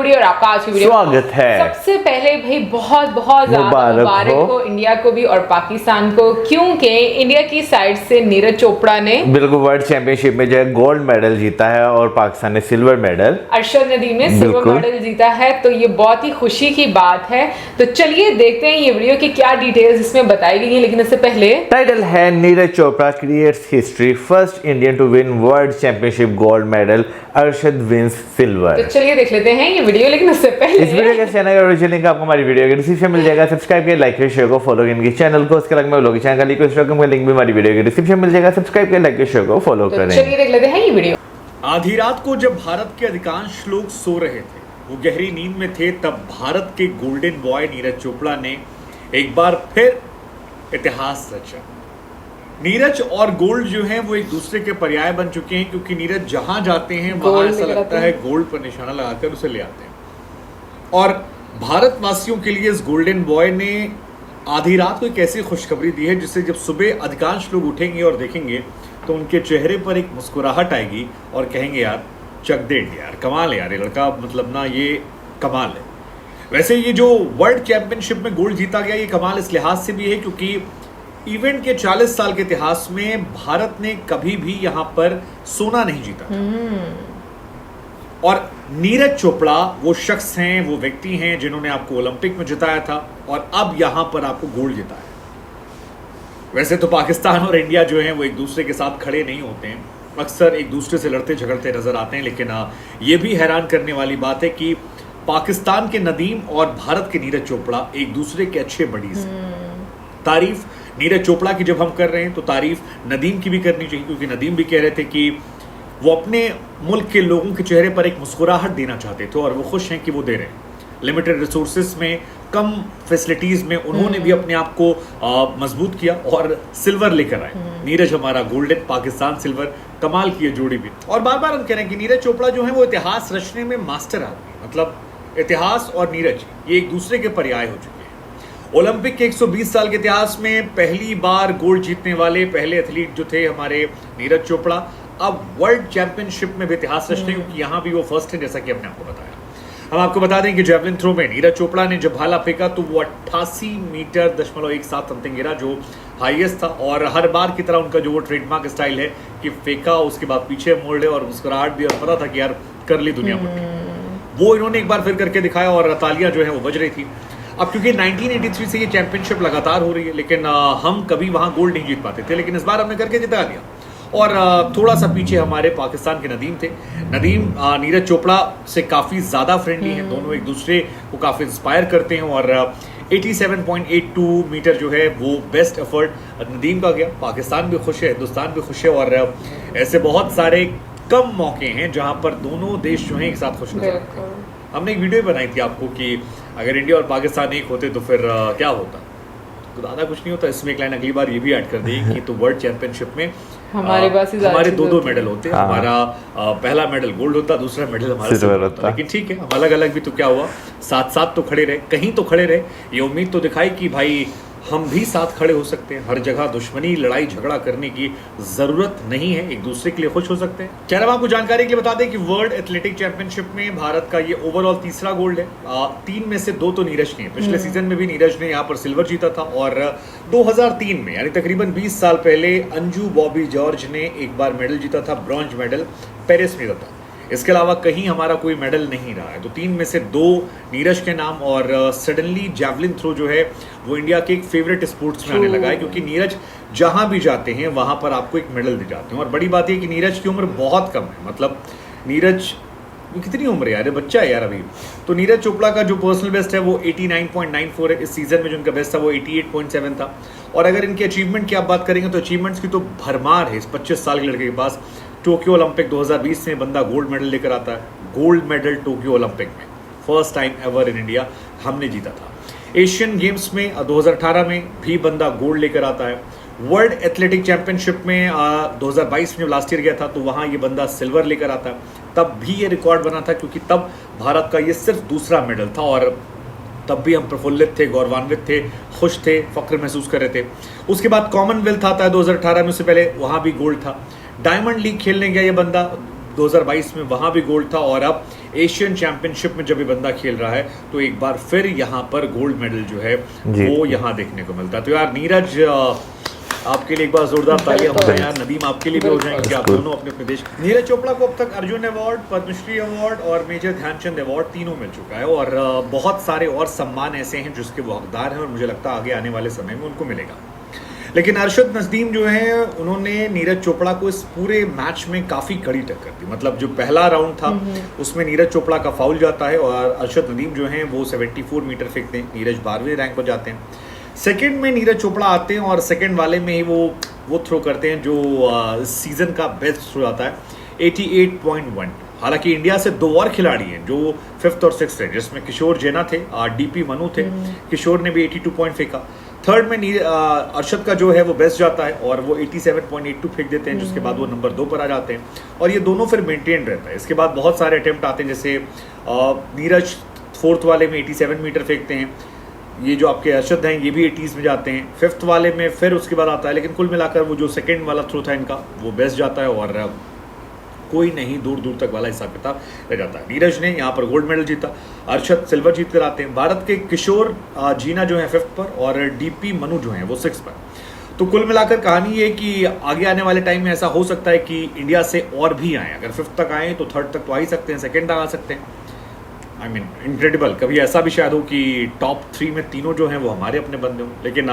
मोदी और आपका आज की वीडियो स्वागत है। सबसे पहले भाई बहुत बहुत मुबारक हो इंडिया को भी और पाकिस्तान को, क्योंकि इंडिया की साइड से नीरज चोपड़ा ने बिल्कुल वर्ल्ड चैंपियनशिप में जो है गोल्ड मेडल जीता है और पाकिस्तान ने सिल्वर मेडल, अरशद नदीम ने सिल्वर मेडल जीता है। तो ये बहुत ही खुशी की बात है। तो चलिए देखते हैं ये वीडियो की क्या डिटेल्स इसमें बताई गई है। लेकिन इससे पहले टाइटल है Neeraj Chopra creates history, first Indian to win world championship gold medal, Arshad wins silver. तो चलिए देख लेते हैं ये वीडियो। लेकिन उससे पहले इस वीडियो के चैनल का ओरिजिनल लिंक आपको हमारी वीडियो के डिस्क्रिप्शन मिल जाएगा। सब्सक्राइब करिए, लाइक करिए, शेयर को फॉलो करिए चैनल को। उसके अलग में लोग चैनल का लिंक भी हमारी वीडियो के डिस्क्रिप्शन मिल जाएगा। सब्सक्राइब करिए, लाइक करिए, शेयर को फॉलो करें। चलिए देख लेते हैं ये वीडियो। आधी रात को जब भारत के अधिकांश लोग सो रहे थे, वो गहरी नींद में थे, तब भारत के गोल्डन बॉय नीरज चोपड़ा ने एक बार फिर इतिहास रचा। नीरज और गोल्ड जो है वो एक दूसरे के पर्याय बन चुके हैं, क्योंकि नीरज जहां जाते हैं वहां ऐसा लगता है गोल्ड पर निशाना लगाकर उसे ले आते हैं। और भारतवासियों के लिए इस गोल्डन बॉय ने आधी रात को एक ऐसी खुशखबरी दी है जिससे जब सुबह अधिकांश लोग उठेंगे और देखेंगे तो उनके चेहरे पर एक मुस्कुराहट आएगी और कहेंगे यार चक दे इंडिया, यार कमाल है यार ये लड़का, मतलब ना ये कमाल है। वैसे ये जो वर्ल्ड चैंपियनशिप में गोल्ड जीता गया ये कमाल इस लिहाज से भी है क्योंकि इवेंट के 40 साल के इतिहास में भारत ने कभी भी यहां पर सोना नहीं जीता था। और नीरज चोपड़ा वो शख्स हैं, वो व्यक्ति हैं जिन्होंने आपको ओलंपिक में जिताया था और अब यहां पर आपको गोल्ड जिताया। वैसे तो पाकिस्तान और इंडिया जो है वो एक दूसरे के साथ खड़े नहीं होते हैं, अक्सर एक दूसरे से लड़ते झगड़ते नजर आते हैं। लेकिन ये भी हैरान करने वाली बात है कि पाकिस्तान के नदीम और भारत के नीरज चोपड़ा एक दूसरे के अच्छे बडीज हैं। तारीफ नीरज चोपड़ा की जब हम कर रहे हैं तो तारीफ नदीम की भी करनी चाहिए, क्योंकि नदीम भी कह रहे थे कि वो अपने मुल्क के लोगों के चेहरे पर एक मुस्कुराहट देना चाहते थे और वो खुश हैं कि वो दे रहे हैं। लिमिटेड रिसोर्सेज में, कम फैसिलिटीज में उन्होंने भी अपने आप को मजबूत किया और सिल्वर लेकर आए। नीरज हमारा गोल्डन, पाकिस्तान सिल्वर, कमाल की जोड़ी भी। और बार बार हम कह रहे हैं कि नीरज चोपड़ा जो है वो इतिहास रचने में मास्टर आदमी, मतलब इतिहास और नीरज ये एक दूसरे के पर्याय हो चुके हैं। ओलंपिक के 120 साल के इतिहास में पहली बार गोल्ड जीतने वाले पहले एथलीट जो थे हमारे नीरज चोपड़ा, अब वर्ल्ड चैंपियनशिप में भी इतिहास रचते हैं क्योंकि यहाँ भी वो फर्स्ट है, जैसा कि हमने आपको बताया। हम आपको बता दें कि जेवलिन थ्रो में नीरज चोपड़ा ने जब भाला फेंका तो वो 88 मीटर 0.17 समथिंग गिरा, जो हाईएस्ट था। और हर बार की तरह उनका जो वो ट्रेडमार्क स्टाइल है कि फेंका, उसके बाद पीछे मोड़ ले और मुस्कुराहट दी और पता था कि यार कर ली दुनिया मुट्ठी। वो इन्होंने एक बार फिर करके दिखाया और तालियां जो है वो बज रही थी। अब क्योंकि 1983 से ये चैंपियनशिप लगातार हो रही है, लेकिन हम कभी वहां गोल्ड नहीं जीत पाते थे, लेकिन इस बार हमने करके जिता लिया। और थोड़ा सा पीछे हमारे पाकिस्तान के नदीम थे। नदीम ननीरज चोपड़ा से काफ़ी ज़्यादा फ्रेंडली हैं, दोनों एक दूसरे को काफ़ी इंस्पायर करते हैं। और 87.82 मीटर जो है वो बेस्ट एफर्ट नदीम का गया। पाकिस्तान भी खुश है, हिंदुस्तान भी खुश है और ऐसे बहुत सारे कम मौके हैं जहां पर दोनों देश जो हैं एक साथ खुश नजर आते हैं। हमने एक वीडियो बनाई थी आपको कि अगर इंडिया और पाकिस्तान एक होते तो फिर क्या होता, तो ज़्यादा कुछ नहीं होता। इसमें एक लाइन अगली बार ये भी ऐड कर दी कि तो वर्ल्ड चैंपियनशिप में हमारे दो मेडल होते हैं। हमारा पहला मेडल गोल्ड होता, दूसरा मेडल हमारा सिल्वर होता। लेकिन ठीक है, हम अलग अलग भी तो क्या हुआ, साथ साथ तो खड़े रहे, कहीं तो खड़े रहे। ये उम्मीद तो दिखाई कि भाई हम भी साथ खड़े हो सकते हैं। हर जगह दुश्मनी, लड़ाई झगड़ा करने की जरूरत नहीं है, एक दूसरे के लिए खुश हो सकते हैं। चलिए हम आपको जानकारी के लिए बता दें कि वर्ल्ड एथलेटिक चैंपियनशिप में भारत का ये ओवरऑल तीसरा गोल्ड है। 3 में से 2 तो नीरज ने, पिछले सीजन में भी नीरज ने यहाँ पर सिल्वर जीता था और 2003 में यानी तकरीबन 20 साल पहले अंजू बॉबी जॉर्ज ने एक बार मेडल जीता था, ब्रॉन्ज मेडल पेरिस में था। इसके अलावा कहीं हमारा कोई मेडल नहीं रहा है। तो 3 में से 2 नीरज के नाम। और सडनली जेवलिन थ्रो जो है वो इंडिया के एक फेवरेट स्पोर्ट्स में आने लगा है, क्योंकि नीरज जहां भी जाते हैं वहां पर आपको एक मेडल दे जाते हैं। और बड़ी बात यह कि नीरज की उम्र बहुत कम है, मतलब नीरज कितनी उम्र है यार, बच्चा है यार अभी। तो नीरज चोपड़ा का जो पर्सनल बेस्ट है वो 89.94 है। इस सीजन में जो उनका बेस्ट था वो 88.7 था। और अगर इनके अचीवमेंट की आप बात करेंगे तो अचीवमेंट्स की तो भरमार है इस 25 साल के लड़के के पास। टोक्यो ओलंपिक 2020 में बंदा गोल्ड मेडल लेकर आता है, गोल्ड मेडल टोक्यो ओलंपिक में first time ever in India हमने जीता था। एशियन गेम्स में 2018 में भी बंदा गोल्ड लेकर आता है। वर्ल्ड एथलेटिक चैंपियनशिप में 2022 में लास्ट ईयर गया था तो वहाँ ये बंदा सिल्वर लेकर आता है। तब भी ये रिकॉर्ड बना था क्योंकि तब भारत का ये सिर्फ दूसरा मेडल था और तब भी हम प्रफुल्लित थे, गौरवान्वित थे, खुश थे, फक्र महसूस कर रहे थे। उसके बाद कॉमनवेल्थ आता है 2018 में, उससे पहले वहाँ भी गोल्ड था। डायमंड लीग खेलने गया ये बंदा 2022 में, वहाँ भी गोल्ड था। और अब एशियन चैंपियनशिप में जब ये बंदा खेल रहा है तो एक बार फिर यहाँ पर गोल्ड मेडल जो है वो यहाँ देखने को मिलता है। तो यार नीरज, आपके लिए एक बार जोरदार तालियां हो जाए यार। नदीम, आपके लिए भी हो जाएंगे, आप दोनों अपने अपने देश। नीरज चोपड़ा को अब तक अर्जुन अवार्ड, पद्मश्री अवार्ड और मेजर ध्यानचंद अवार्ड तीनों मिल चुका है और बहुत सारे और सम्मान ऐसे हैं जिसके वो हकदार हैं और मुझे लगता है आगे आने वाले समय में उनको मिलेगा। लेकिन अरशद नदीम जो है उन्होंने नीरज चोपड़ा को इस पूरे मैच में काफ़ी कड़ी टक्कर दी। मतलब जो पहला राउंड था उसमें नीरज चोपड़ा का फाउल जाता है और अरशद नदीम जो हैं वो 74 मीटर फेंकते हैं, नीरज 12वें रैंक पर जाते हैं। सेकंड में नीरज चोपड़ा आते हैं और सेकंड वाले में ही वो थ्रो करते हैं जो सीजन का बेस्ट थ्रो आता है 88.1। हालांकि इंडिया से 2 और खिलाड़ी हैं जो 5th और 6th है, जिसमें किशोर जेना थे, डीपी मनु थे, किशोर ने भी 82 पॉइंट फेंका। थर्ड में अरशद का जो है वो बेस्ट जाता है और वो 87.82 फेंक देते हैं, जिसके बाद वो नंबर 2 पर आ जाते हैं और ये दोनों फिर मेंटेन रहता है। इसके बाद बहुत सारे अटेम्प्ट आते हैं, जैसे नीरज 4th वाले में 87 मीटर फेंकते हैं, ये जो आपके अरशद हैं ये भी 80s में जाते हैं। 5th वाले में फिर उसके बाद आता है, लेकिन कुल मिलाकर वो जो सेकेंड वाला थ्रो था इनका वो बेस्ट जाता है और कोई नहीं दूर दूर तक वाला हिसाब किताब रह जाता है। नीरज ने यहाँ पर गोल्ड मेडल जीता, अरशद सिल्वर जीत कर आते हैं। भारत के किशोर जीना जो है 5th पर और डीपी मनु जो है वो 6th पर। तो कुल मिलाकर कहानी ये कि आगे आने वाले टाइम में ऐसा हो सकता है कि इंडिया से और भी आए, अगर 5th तक आए तो 3rd तक तो आ ही सकते हैं, 2nd तक आ सकते हैं। आई मीन इनक्रेडिबल, कभी ऐसा भी शायद हो कि टॉप 3 में तीनों जो हैं वो हमारे अपने बंदे हों। लेकिन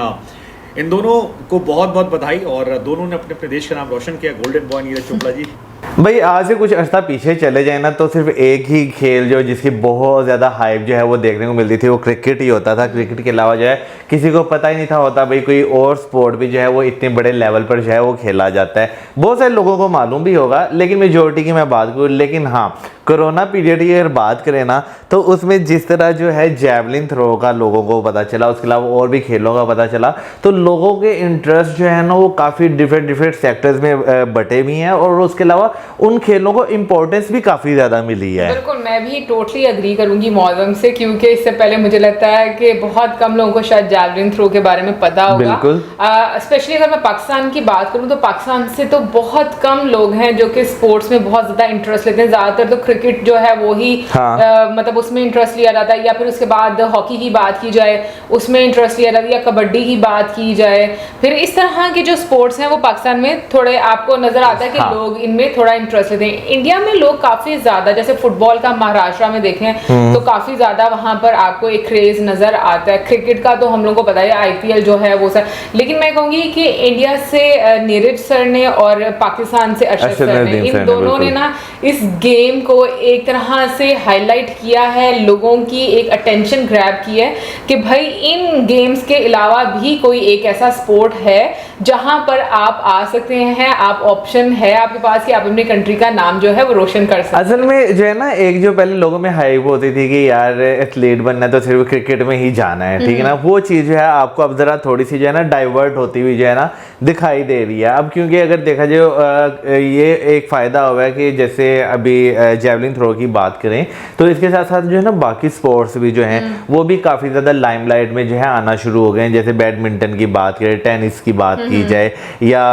इन दोनों को बहुत बहुत बधाई और दोनों ने अपने अपने देश का नाम रोशन किया। Golden boy Neeraj Chopra ji. भाई आज से कुछ अर्सा पीछे चले जाए ना तो सिर्फ एक ही खेल जो जिसकी बहुत ज़्यादा हाइप जो है वो देखने को मिलती थी वो क्रिकेट ही होता था। क्रिकेट के अलावा जो है किसी को पता ही नहीं था होता भाई कोई और स्पोर्ट भी जो है वो इतने बड़े लेवल पर जो है वो खेला जाता है। बहुत सारे लोगों को मालूम भी होगा, लेकिन मेजोरिटी की मैं बात करूँ। लेकिन हाँ, कोरोना पीरियड की अगर बात करें ना तो उसमें जिस तरह जो है जैवलिन थ्रो का लोगों को पता चला, उसके अलावा और भी खेलों का पता चला, तो लोगों के इंटरेस्ट जो है ना वो काफ़ी डिफरेंट सेक्टर्स में बटे भी हैं और उसके अलावा उन खेलों को इम्पोर्टेंस भी काफ़ी ज़्यादा मिली है। बिल्कुल, मैं भी टोटली अग्री करूंगी मौजम से, क्योंकि इससे पहले मुझे लगता है कि बहुत कम लोगों को शायद जैवलिन थ्रो के बारे में पता होगा। बिल्कुल, स्पेशली अगर मैं पाकिस्तान की बात करूं तो पाकिस्तान से तो बहुत कम लोग हैं जो कि स्पोर्ट्स में बहुत ज़्यादा इंटरेस्ट लेते हैं। ज़्यादातर तो क्रिकेट जो है वो ही मतलब उसमें इंटरेस्ट लिया जाता है, या फिर उसके बाद हॉकी की बात की जाए उसमें इंटरेस्ट लिया जाता है, या कबड्डी की बात की जाए। फिर इस तरह के जो स्पोर्ट्स हैं वो पाकिस्तान में थोड़े आपको नजर आता है कि लोग इनमें थोड़ा इंटरेस्ट लेते हैं। इंडिया में लोग काफी ज्यादा, जैसे फुटबॉल का महाराष्ट्र में देखें तो काफी ज्यादा वहां पर आपको एक क्रेज नजर आता है। क्रिकेट का तो हम लोगों को पता है, आईपीएल जो है वो सर। लेकिन मैं कहूंगी कि इंडिया से नीरज सर ने और पाकिस्तान से अरशद सर ने, इन दोनों ने ना इस गेम को एक तरह से हाईलाइट किया है, लोगों की एक अटेंशन ग्रैब की है कि भाई इन गेम्स के अलावा भी कोई एक ऐसा स्पोर्ट है जहां पर आप आ सकते हैं, आप ऑप्शन है आपके पास कि आप अपनी कंट्री का नाम जो है वो रोशन कर सकते हैं। असल में जो है ना एक जो पहले लोगों में हाइप होती थी कि यार एथलीट बनना है तो सिर्फ क्रिकेट में ही जाना है, ठीक है ना, वो चीज़ जो है आपको अब जरा थोड़ी सी जो है ना डाइवर्ट होती हुई जो है ना दिखाई दे रही है अब। क्योंकि अगर देखा जाए ये एक फ़ायदा हुआ है कि जैसे अभी जेवलिन थ्रो की बात करें तो इसके साथ साथ जो है ना बाकी स्पोर्ट्स भी जो हैं वो भी काफ़ी ज़्यादा लाइमलाइट में जो है आना शुरू हो गए हैं। जैसे बैडमिंटन की बात करें, टेनिस की बात की जाए, या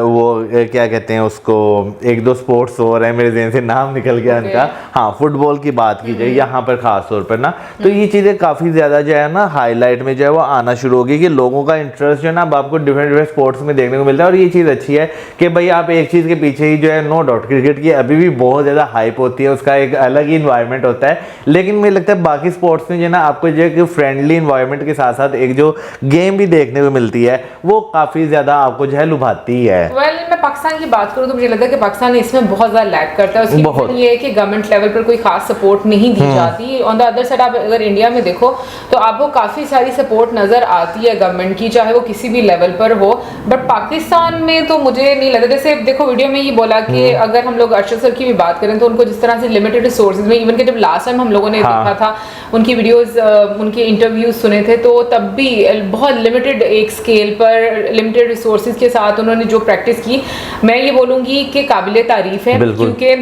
वो क्या कहते हैं उसको, एक दो स्पोर्ट्स और है मेरे जहन से नाम निकल गया उनका, हाँ फुटबॉल की बात की जाए यहाँ पर खास तौर पर ना, तो ये चीज़ें काफ़ी ज़्यादा जो है ना हाईलाइट में जो है वो आना शुरू हो गई कि लोगों का इंटरेस्ट जो है ना अब आपको डिफरेंट स्पोर्ट्स में देखने को मिलता है। और ये चीज़ अच्छी है कि भाई आप एक चीज़ के पीछे ही जो है, नो डाउट क्रिकेट की अभी भी बहुत ज़्यादा हाइप होती है, उसका एक अलग ही इन्वायरमेंट होता है, लेकिन मुझे लगता है बाकी स्पोर्ट्स में जो है ना आपको जो है फ्रेंडली इन्वायरमेंट के साथ साथ एक जो गेम भी देखने को मिलती है वो काफ़ी ज़्यादा आपको जो है लुभाती है। मैं पाकिस्तान की बात करूं तो मुझे लगता है कि पाकिस्तान इसमें बहुत ज़्यादा लैग करता है। उसकी रीजन ये है कि गवर्नमेंट लेवल पर कोई खास सपोर्ट नहीं दी जाती। ऑन द अदर साइड आप अगर इंडिया में देखो तो आपको काफ़ी सारी सपोर्ट नज़र आती है गवर्नमेंट की, चाहे वो किसी भी लेवल पर हो। बट पाकिस्तान में तो मुझे नहीं लगता, जैसे देखो वीडियो में ये बोला कि अगर हम लोग अरशद सर की भी बात करें तो उनको जिस तरह से लिमिटेड रिसोर्सेज में, इवन के जब लास्ट टाइम हम लोगों ने देखा था उनकी वीडियोस, उनके इंटरव्यूज सुने थे, तो तब भी बहुत लिमिटेड एक स्केल पर लिमिटेड रिसोर्सेज के साथ उन्होंने जो प्रैक्टिस की, मैं ये बोलूँगी कि काबिले तारीफ है। क्योंकि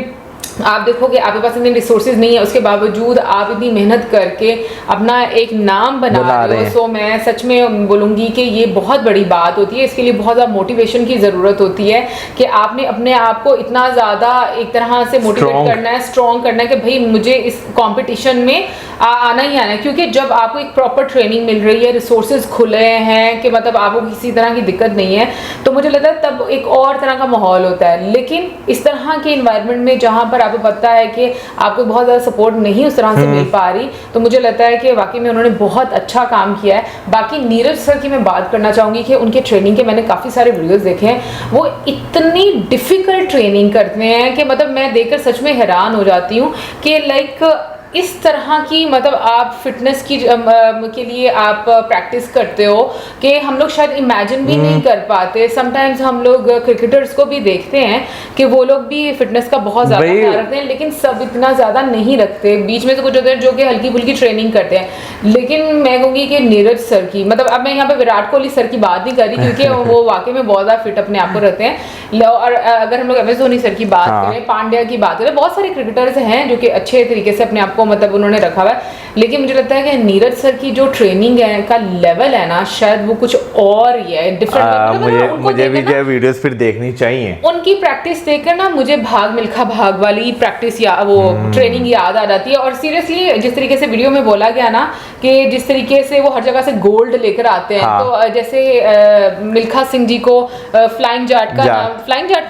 आप देखोगे आपके पास इतने रिसोर्सेज नहीं है, उसके बावजूद आप इतनी मेहनत करके अपना एक नाम बना रहे हो। सो मैं सच में बोलूँगी कि ये बहुत बड़ी बात होती है। इसके लिए बहुत ज़्यादा मोटिवेशन की ज़रूरत होती है कि आपने अपने आप को इतना ज़्यादा एक तरह से मोटिवेट करना है, स्ट्रॉन्ग करना है कि भाई मुझे इस कॉम्पिटिशन में आना ही आना है। क्योंकि जब आपको एक प्रॉपर ट्रेनिंग मिल रही है, रिसोर्सेज खुले हैं कि मतलब आपको किसी तरह की दिक्कत नहीं है, तो मुझे लगता है तब एक और तरह का माहौल होता है। लेकिन इस तरह के इन्वायरमेंट में जहाँ पर आपको पता है कि आपको बहुत ज़्यादा सपोर्ट नहीं उस तरह से मिल पा रही, तो मुझे लगता है कि वाकई में उन्होंने बहुत अच्छा काम किया है। बाकी नीरज सर की मैं बात करना चाहूँगी कि उनके ट्रेनिंग के मैंने काफ़ी सारे वीडियोस देखे हैं। वो इतनी डिफ़िकल्ट ट्रेनिंग करते हैं कि मतलब मैं देखकर सच में हैरान हो जाती हूँ कि लाइक इस तरह की मतलब आप फिटनेस की के लिए आप प्रैक्टिस करते हो कि हम लोग शायद इमेजिन भी नहीं कर पाते। समटाइम्स हम लोग क्रिकेटर्स को भी देखते हैं कि वो लोग भी फिटनेस का बहुत ज़्यादा ख्याल रखते हैं, लेकिन सब इतना ज़्यादा नहीं रखते। बीच में तो कुछ होते हैं जो कि हल्की फुल्की ट्रेनिंग करते हैं। लेकिन मैं कहूँगी कि नीरज सर की, मतलब अब मैं यहाँ पे विराट कोहली सर की बात नहीं कर रही क्योंकि वो वाकई में बहुत ज़्यादा फिट अपने आप को रहते हैं। और अगर हम लोग MS धोनी सर की बात करें, पांड्या की बात करें, बहुत सारे क्रिकेटर्स हैं जो कि अच्छे तरीके से अपने आप को मतलब उन्होंने रखा हुआ है। लेकिन मुझे लगता है कि नीरज सर की जो ट्रेनिंग है का लेवल है ना, शायद वो कुछ और ही है, डिफरेंट। मुझे भी जो वीडियोस फिर देखनी चाहिए। उनकी प्रैक्टिस देखकर ना मुझे भाग मिल्खा भाग वाली प्रैक्टिस या वो ट्रेनिंग याद आ जाती है। और सीरियसली जिस तरीके से वीडियो में बोला गया ना कि जिस तरीके से वो हर जगह से गोल्ड लेकर आते हैं, तो जैसे मिल्खा सिंह जी को फ्लाइंग जाट का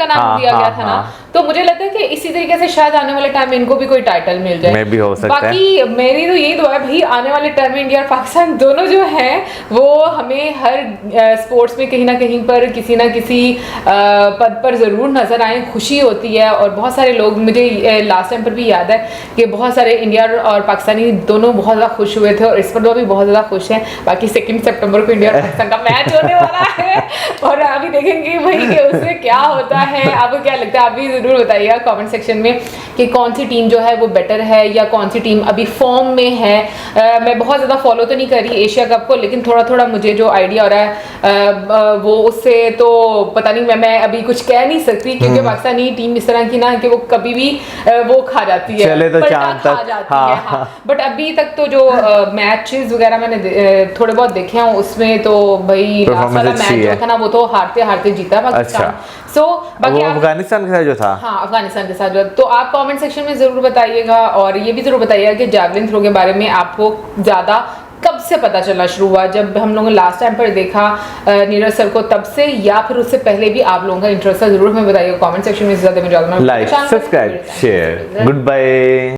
नाम दिया गया था ना, तो मुझे लगता है कि इसी तरीके से शायद आने वाले टाइम में इनको भी कोई टाइटल मिल जाए। भी हो सकता बाकी है। मेरी तो यही दुआ है भाई, आने वाले टाइम में इंडिया और पाकिस्तान दोनों जो हैं वो हमें हर स्पोर्ट्स में कहीं ना कहीं पर किसी ना किसी पद पर ज़रूर नजर आए। खुशी होती है। और बहुत सारे लोग, मुझे लास्ट टाइम पर भी याद है कि बहुत सारे इंडिया और पाकिस्तानी दोनों बहुत ज़्यादा खुश हुए थे और इस पर भी बहुत ज़्यादा खुश हैं। बाकी 2 सितंबर को इंडिया और पाकिस्तान का मैच होने वाला है और अभी देखेंगे भाई कि उससे क्या होता है। आपको क्या लगता है? आप भी ज़रूर बताइएगा कमेंट सेक्शन में कि कौन सी टीम जो है वो बेटर है या कौन सी टीम अभी फॉर्म में है। मैं बहुत ज़्यादा फॉलो तो नहीं कर रही एशिया कप को, लेकिन थोड़ा थोड़ा मुझे जो आइडिया हो रहा है वो उससे तो पता नहीं, मैं अभी कुछ कह नहीं सकती क्योंकि पाकिस्तानी टीम इस तरह की ना कि वो कभी भी वो खा जाती है, चले तो चांद तक खा जाती है। हाँ। बट अभी तक तो जो मैचेस वगैरह मैंने थोड़े बहुत देखे हैं उसमें तो भाई लास्ट वाला मैच जो था ना वो तो हारते हारते जीता पाकिस्तान। सो बाकी अफगानिस्तान के साथ जो था, हाँ अफगानिस्तान के साथ जो, तो आप कमेंट सेक्शन में जरूर बताइएगा। और ये भी जरूर बताइएगा कि जैवलिन थ्रो के बारे में आपको ज्यादा कब से पता चलना शुरू हुआ? जब हम लोगों ने लास्ट टाइम पर देखा नीरज सर को तब से, या फिर उससे पहले भी आप लोगों का इंटरेस्ट है? जरूर हमें बताइएगा कमेंट सेक्शन में। ज्यादा में ज्यादा like, subscribe, share, good bye.